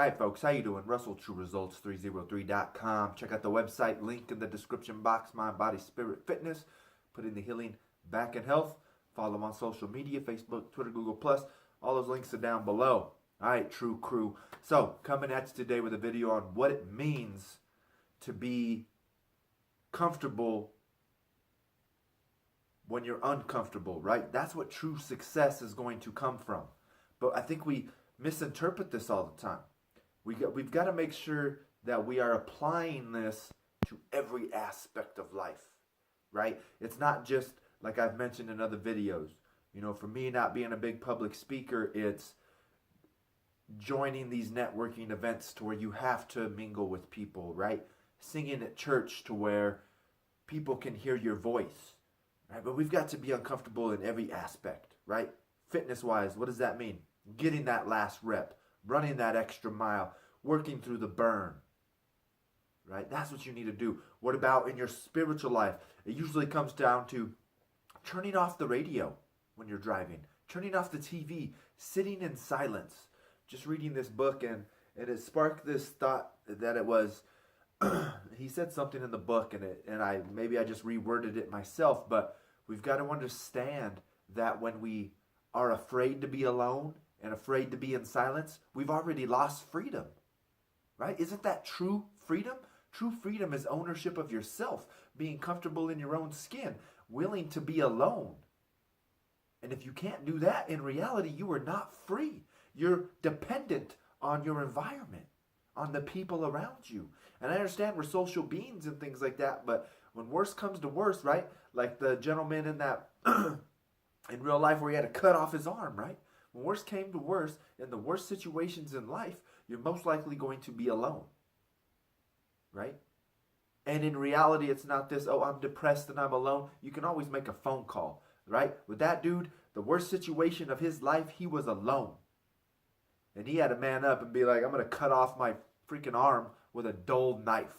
Hi folks, how you doing? Russell, TrueResults303.com. Check out the website, link in the description box, Mind, Body, Spirit, Fitness. Put in the healing back in health. Follow them on social media, Facebook, Twitter, Google+. All those links are down below. Alright, True Crew. So, coming at you today with a video on what it means to be comfortable when you're uncomfortable, right? That's what true success is going to come from. But I think we misinterpret this all the time. We've got to make sure that we are applying this to every aspect of life, right? It's not just like I've mentioned in other videos. You know, for me not being a big public speaker, it's joining these networking events to where you have to mingle with people, right? Singing at church to where people can hear your voice, right? But we've got to be uncomfortable in every aspect, right? Fitness-wise, what does that mean? Getting that last rep, running that extra mile, working through the burn, right? That's what you need to do. What about in your spiritual life? It usually comes down to turning off the radio when you're driving, turning off the TV, sitting in silence, just reading this book, and it sparked this thought that it was, he said something in the book, and I just reworded it myself, but we've got to understand that when we are afraid to be alone and afraid to be in silence, we've already lost freedom, right? Isn't that true freedom? True freedom is ownership of yourself, being comfortable in your own skin, willing to be alone. And if you can't do that, in reality, you are not free. You're dependent on your environment, on the people around you. And I understand we're social beings and things like that, but when worse comes to worse, right? Like the gentleman in that in real life where he had to cut off his arm, right? When worse came to worse, in the worst situations in life, you're most likely going to be alone, right? And in reality, it's not this, oh, I'm depressed and I'm alone. You can always make a phone call, right? With that dude, the worst situation of his life, he was alone. And he had to man up and be like, I'm going to cut off my freaking arm with a dull knife.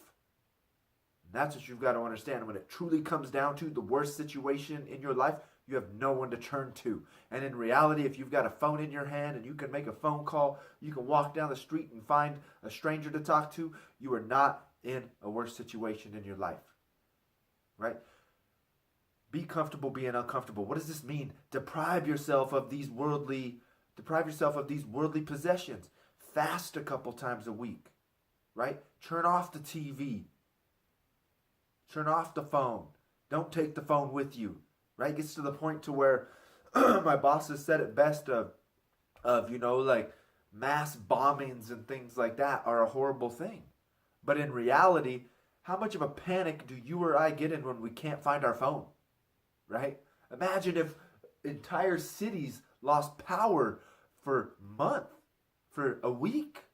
And that's what you've got to understand. When it truly comes down to the worst situation in your life, you have no one to turn to. And in reality, if you've got a phone in your hand and you can make a phone call, you can walk down the street and find a stranger to talk to, you are not in a worse situation in your life, right? Be comfortable being uncomfortable. What does this mean? Deprive yourself of these worldly possessions. Fast a couple times a week, right? Turn off the TV. Turn off the phone. Don't take the phone with you. Right? It gets to the point to where my boss has said it best of you know, like mass bombings and things like that are a horrible thing. But in reality, how much of a panic do you or I get in when we can't find our phone? Right? Imagine if entire cities lost power for months, for a week.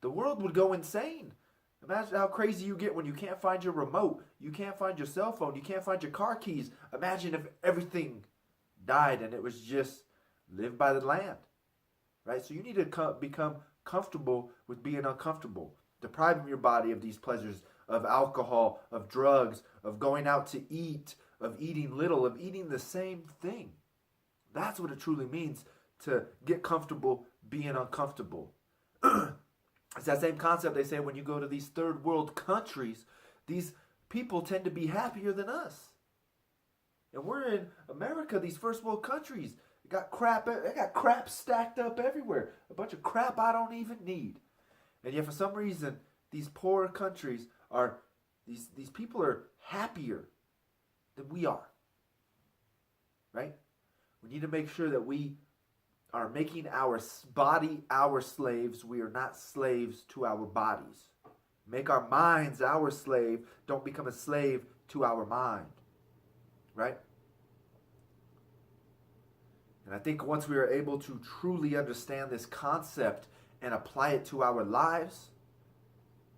The world would go insane. Imagine how crazy you get when you can't find your remote, you can't find your cell phone, you can't find your car keys. Imagine if everything died and it was just live by the land, right? So you need to become comfortable with being uncomfortable, depriving your body of these pleasures, of alcohol, of drugs, of going out to eat, of eating little, of eating the same thing. That's what it truly means to get comfortable being uncomfortable. It's that same concept they say when you go to these third world countries, these people tend to be happier than us. And we're in America, these first world countries. They got crap stacked up everywhere. A bunch of crap I don't even need. And yet for some reason, these poorer countries are, these people are happier than we are. Right? We need to make sure that we are making our body our slaves. We are not slaves to our bodies. Make our minds our slave. Don't become a slave to our mind. Right? And I think once we are able to truly understand this concept and apply it to our lives,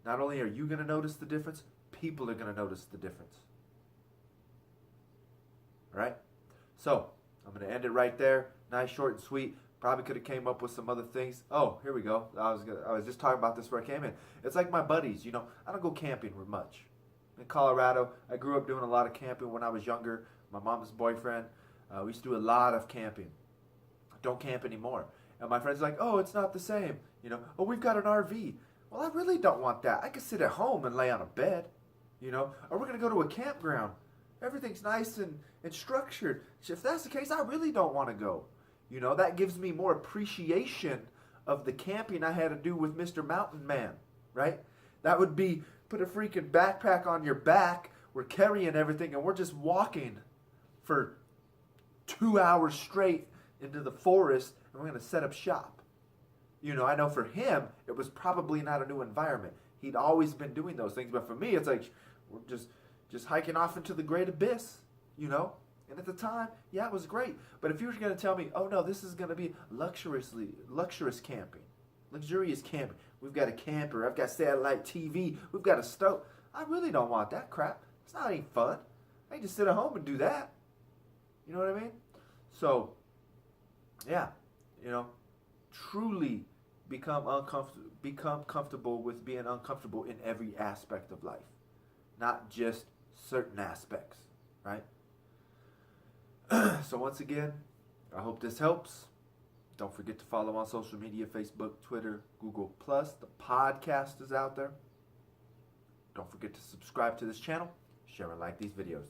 not only are you going to notice the difference, people are going to notice the difference. All right? So, I'm going to end it right there. Nice, short, and sweet. Probably could have came up with some other things. Oh, here we go. I was just talking about this before I came in. It's like my buddies, you know. I don't go camping much. In Colorado, I grew up doing a lot of camping when I was younger. My mom's boyfriend, we used to do a lot of camping. don't camp anymore. And my friend's like, oh, it's not the same. You know, oh, we've got an RV. Well, I really don't want that. I could sit at home and lay on a bed, you know, or we're going to go to a campground. Everything's nice and structured. If that's the case, I really don't want to go. You know, that gives me more appreciation of the camping I had to do with Mr. Mountain Man, right? That would be put a freaking backpack on your back. We're carrying everything and we're just walking for 2 hours straight into the forest and we're going to set up shop. You know, I know for him, it was probably not a new environment. He'd always been doing those things. But for me, it's like, we're just hiking off into the great abyss, you know? And at the time, yeah, it was great. But if you were going to tell me, oh no, this is going to be luxurious camping, luxurious camping. We've got a camper. I've got satellite TV. We've got a stove. I really don't want that crap. It's not any fun. I can just sit at home and do that. You know what I mean? So, yeah, you know, truly become comfortable with being uncomfortable in every aspect of life, not just certain aspects, right? So once again, I hope this helps. Don't forget to follow on social media, Facebook, Twitter, Google+. The podcast is out there. Don't forget to subscribe to this channel, share and like these videos.